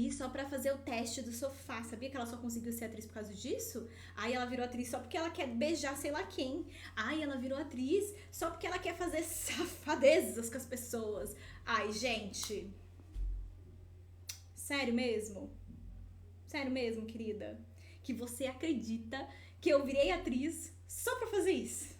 atriz só pra fazer o teste do sofá. Sabia que ela só conseguiu ser atriz por causa disso? Aí ela virou atriz só porque ela quer beijar sei lá quem. Aí ela virou atriz só porque ela quer fazer safadezas com as pessoas. Ai, gente. Sério mesmo? Sério mesmo, querida? Que você acredita que eu virei atriz só pra fazer isso?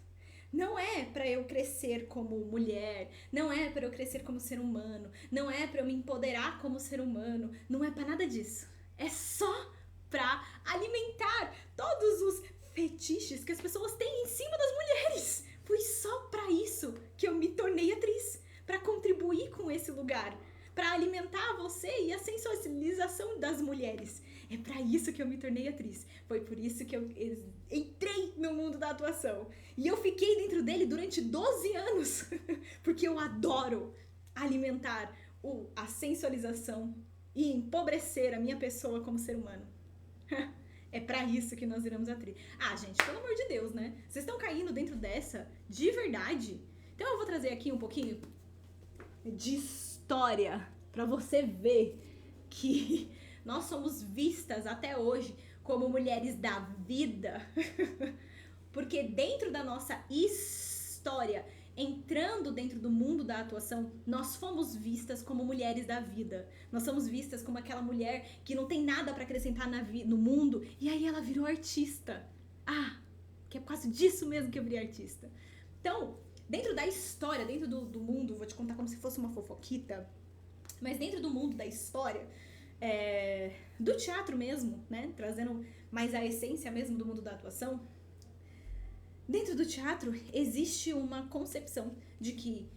Não é pra eu crescer como mulher, não é pra eu crescer como ser humano, não é pra eu me empoderar como ser humano, não é pra nada disso. É só pra alimentar todos os fetiches que as pessoas têm em cima das mulheres. Foi só pra isso que eu me tornei atriz, pra contribuir com esse lugar, pra alimentar você e a sensualização das mulheres. É pra isso que eu me tornei atriz. Foi por isso que eu entrei no mundo da atuação. E eu fiquei dentro dele durante 12 anos. Porque eu adoro alimentar a sensualização e empobrecer a minha pessoa como ser humano. É pra isso que nós viramos atriz. Ah, gente, pelo amor de Deus, né? Vocês estão caindo dentro dessa de verdade? Então eu vou trazer aqui um pouquinho de história pra você ver que nós somos vistas até hoje como mulheres da vida. Porque dentro da nossa história, entrando dentro do mundo da atuação, nós fomos vistas como mulheres da vida. Nós somos vistas como aquela mulher que não tem nada pra acrescentar no mundo, e aí ela virou artista. Ah, que é por causa disso mesmo que eu virei artista. Então, dentro da história, dentro do mundo, vou te contar como se fosse uma fofoquita, mas dentro do mundo da história, do teatro mesmo, né, trazendo mais a essência mesmo do mundo da atuação, dentro do teatro existe uma concepção de que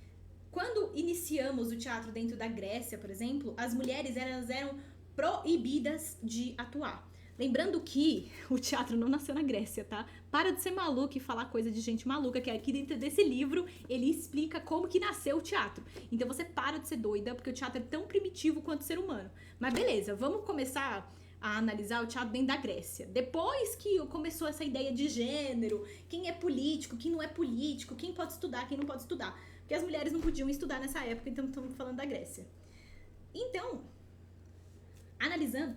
quando iniciamos o teatro dentro da Grécia, por exemplo, as mulheres elas eram proibidas de atuar. Lembrando que o teatro não nasceu na Grécia, tá? Para de ser maluco e falar coisa de gente maluca, que aqui dentro desse livro ele explica como que nasceu o teatro. Então você para de ser doida, porque o teatro é tão primitivo quanto o ser humano. Mas beleza, vamos começar a analisar o teatro dentro da Grécia. Depois que começou essa ideia de gênero, quem é político, quem não é político, quem pode estudar, quem não pode estudar. Porque as mulheres não podiam estudar nessa época, então estamos falando da Grécia. Então, analisando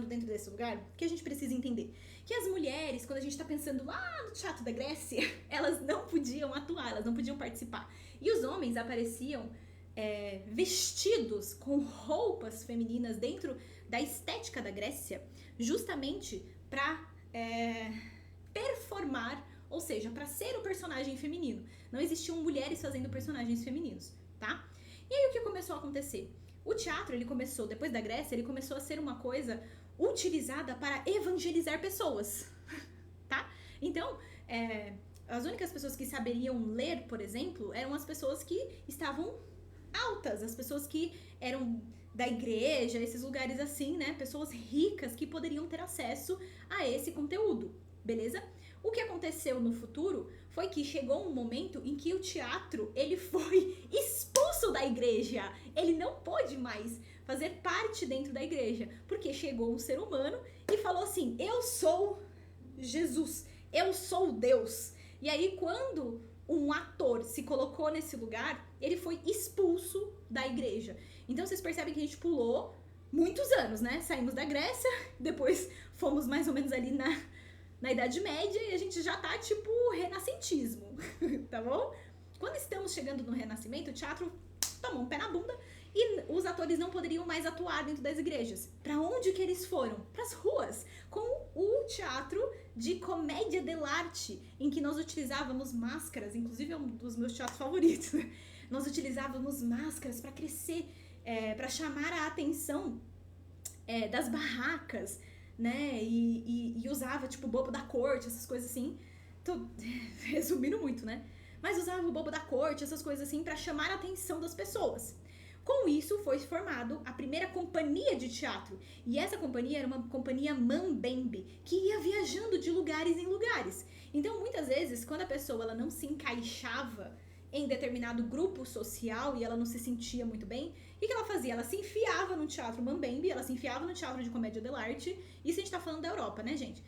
dentro desse lugar, que a gente precisa entender que as mulheres, quando a gente tá pensando no teatro da Grécia, elas não podiam atuar, elas não podiam participar. E os homens apareciam vestidos com roupas femininas dentro da estética da Grécia, justamente para performar, ou seja, para ser o personagem feminino. Não existiam mulheres fazendo personagens femininos, tá? E aí o que começou a acontecer? O teatro, ele começou, depois da Grécia, ele começou a ser uma coisa utilizada para evangelizar pessoas, tá? Então, as únicas pessoas que saberiam ler, por exemplo, eram as pessoas que estavam altas, as pessoas que eram da igreja, esses lugares assim, né? Pessoas ricas que poderiam ter acesso a esse conteúdo, beleza? O que aconteceu no futuro foi que chegou um momento em que o teatro, ele foi expulso da igreja. Ele não pôde mais fazer parte dentro da igreja, porque chegou um ser humano e falou assim: eu sou Jesus, eu sou Deus. E aí quando um ator se colocou nesse lugar, ele foi expulso da igreja. Então vocês percebem que a gente pulou muitos anos, né? Saímos da Grécia, depois fomos mais ou menos ali na Idade Média e a gente já tá tipo renascentismo, tá bom? Quando estamos chegando no Renascimento, o teatro tomou um pé na bunda e os atores não poderiam mais atuar dentro das igrejas. Pra onde que eles foram? Pras ruas, com o teatro de comédia dell'arte, em que nós utilizávamos máscaras, inclusive é um dos meus teatros favoritos, né? Nós utilizávamos máscaras pra crescer, pra chamar a atenção das barracas, né, e usava, tipo, o bobo da corte, essas coisas assim. Tô resumindo muito, né? Mas usava o bobo da corte, essas coisas assim, pra chamar a atenção das pessoas. Com isso, foi formado a primeira companhia de teatro. E essa companhia era uma companhia mambembe, que ia viajando de lugares em lugares. Então, muitas vezes, quando a pessoa ela não se encaixava em determinado grupo social e ela não se sentia muito bem, o que ela fazia? Ela se enfiava no teatro mambembe, ela se enfiava no teatro de comédia dell'arte. Isso a gente tá falando da Europa, né, gente?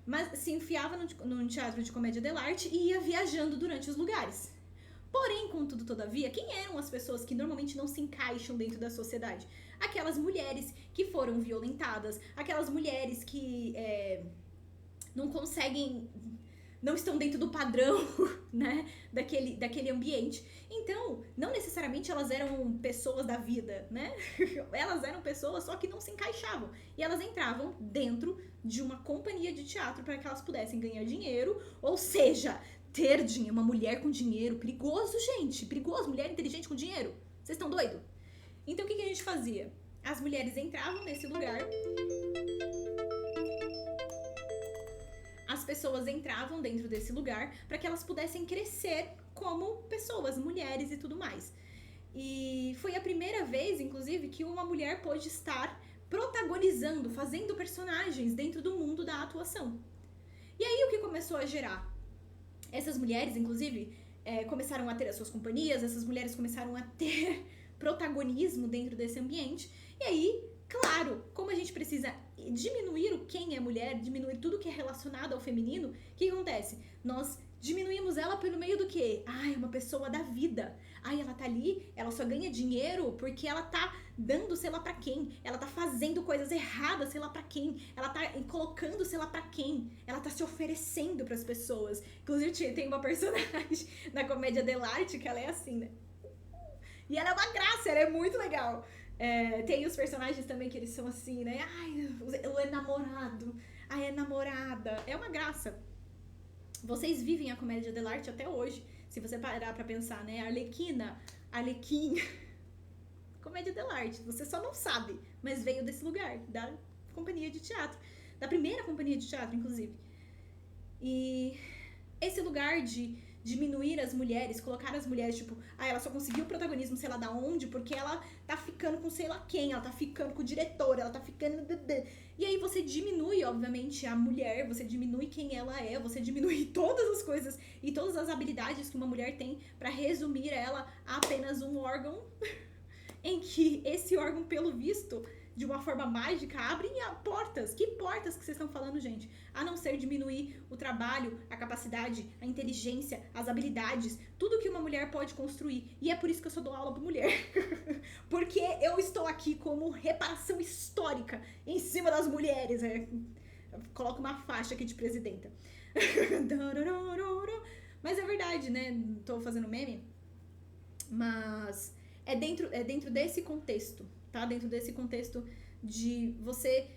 Mas se enfiava no teatro de comédia dell'arte e ia viajando durante os lugares. Porém, contudo, todavia, quem eram as pessoas que normalmente não se encaixam dentro da sociedade? Aquelas mulheres que foram violentadas, aquelas mulheres que não conseguem, não estão dentro do padrão, né, daquele ambiente. Então, não necessariamente elas eram pessoas da vida, né? Elas eram pessoas só que não se encaixavam. E elas entravam dentro de uma companhia de teatro para que elas pudessem ganhar dinheiro, ou seja, ter dinheiro. Uma mulher com dinheiro, perigoso, gente, perigoso. Mulher inteligente com dinheiro. Vocês estão doidos? Então, o que a gente fazia? As mulheres entravam nesse lugar, as pessoas entravam dentro desse lugar para que elas pudessem crescer como pessoas, mulheres e tudo mais. E foi a primeira vez, inclusive, que uma mulher pôde estar protagonizando, fazendo personagens dentro do mundo da atuação. E aí o que começou a gerar? Essas mulheres, inclusive, começaram a ter as suas companhias, essas mulheres começaram a ter protagonismo dentro desse ambiente. E aí, claro, como a gente precisa diminuir o quem é mulher, diminuir tudo que é relacionado ao feminino, o que acontece? Nós diminuímos ela pelo meio do quê? É uma pessoa da vida. Ela tá ali, ela só ganha dinheiro porque ela tá dando sei lá pra quem, ela tá fazendo coisas erradas sei lá pra quem, ela tá colocando sei lá pra quem, ela tá se oferecendo pras pessoas. Inclusive tem uma personagem na comédia dell'arte que ela é assim, né? E ela é uma graça, ela é muito legal. Tem os personagens também que eles são assim, né? O enamorado, a namorada. É uma graça. Vocês vivem a comédia dell'arte até hoje. Se você parar pra pensar, né? Arlequim. Comédia dell'arte. Você só não sabe, mas veio desse lugar, da companhia de teatro. Da primeira companhia de teatro, inclusive. E esse lugar de diminuir as mulheres, colocar as mulheres, tipo, ela só conseguiu o protagonismo sei lá da onde, porque ela tá ficando com sei lá quem, ela tá ficando com o diretor, ela tá ficando... E aí você diminui, obviamente, a mulher, você diminui quem ela é, você diminui todas as coisas e todas as habilidades que uma mulher tem pra resumir ela a apenas um órgão, em que esse órgão, pelo visto, de uma forma mágica, abre portas. Que portas que vocês estão falando, gente? A não ser diminuir o trabalho, a capacidade, a inteligência, as habilidades, tudo que uma mulher pode construir. E é por isso que eu só dou aula pra mulher. Porque eu estou aqui como reparação histórica em cima das mulheres. Coloco uma faixa aqui de presidenta. Mas é verdade, né? Tô fazendo meme. Mas é dentro desse contexto, tá? Dentro desse contexto de você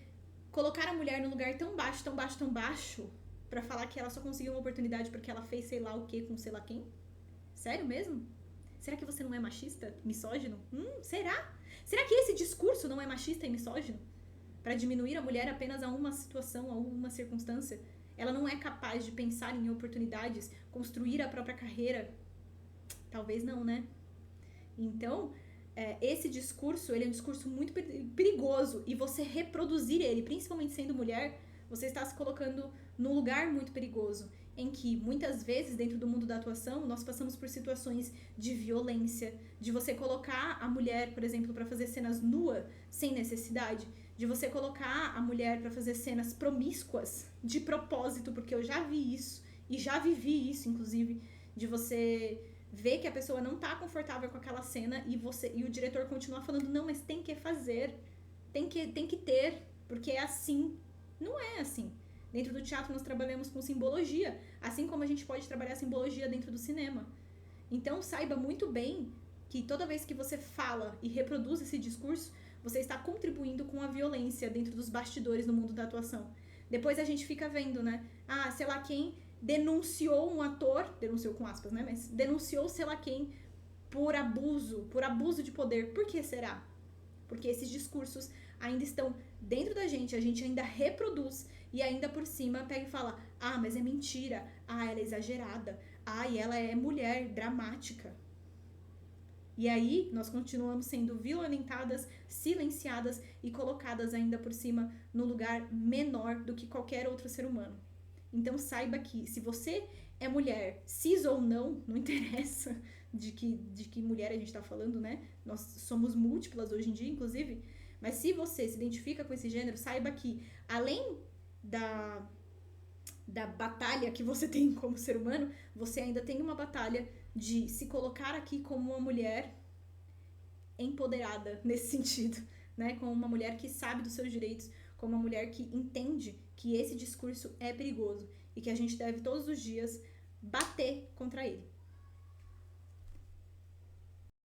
colocar a mulher num lugar tão baixo, tão baixo, tão baixo, pra falar que ela só conseguiu uma oportunidade porque ela fez sei lá o que com sei lá quem? Sério mesmo? Será que você não é machista? Misógino? Será? Será que esse discurso não é machista e misógino? Pra diminuir a mulher apenas a uma situação, a uma circunstância? Ela não é capaz de pensar em oportunidades, construir a própria carreira? Talvez não, né? Então, esse discurso, ele é um discurso muito perigoso, e você reproduzir ele, principalmente sendo mulher, você está se colocando num lugar muito perigoso, em que muitas vezes dentro do mundo da atuação nós passamos por situações de violência, de você colocar a mulher, por exemplo, para fazer cenas nua sem necessidade, de você colocar a mulher para fazer cenas promíscuas de propósito, porque eu já vi isso e já vivi isso, inclusive, de você ver que a pessoa não tá confortável com aquela cena e o diretor continua falando, não, mas tem que fazer, tem que ter, porque é assim. Não é assim. Dentro do teatro nós trabalhamos com simbologia, assim como a gente pode trabalhar simbologia dentro do cinema. Então saiba muito bem que toda vez que você fala e reproduz esse discurso, você está contribuindo com a violência dentro dos bastidores no mundo da atuação. Depois a gente fica vendo, né? Sei lá quem denunciou um ator, denunciou com aspas, né? Mas denunciou sei lá quem por abuso de poder. Por que será? Porque esses discursos ainda estão dentro da gente, a gente ainda reproduz e ainda por cima pega e fala, mas é mentira, ela é exagerada, e ela é mulher dramática. E aí nós continuamos sendo violentadas, silenciadas e colocadas ainda por cima no lugar menor do que qualquer outro ser humano. Então saiba que se você é mulher, cis ou não, não interessa de que mulher a gente tá falando, né? Nós somos múltiplas hoje em dia, inclusive. Mas se você se identifica com esse gênero, saiba que além da batalha que você tem como ser humano, você ainda tem uma batalha de se colocar aqui como uma mulher empoderada nesse sentido, né? Como uma mulher que sabe dos seus direitos, como uma mulher que entende que esse discurso é perigoso e que a gente deve todos os dias bater contra ele.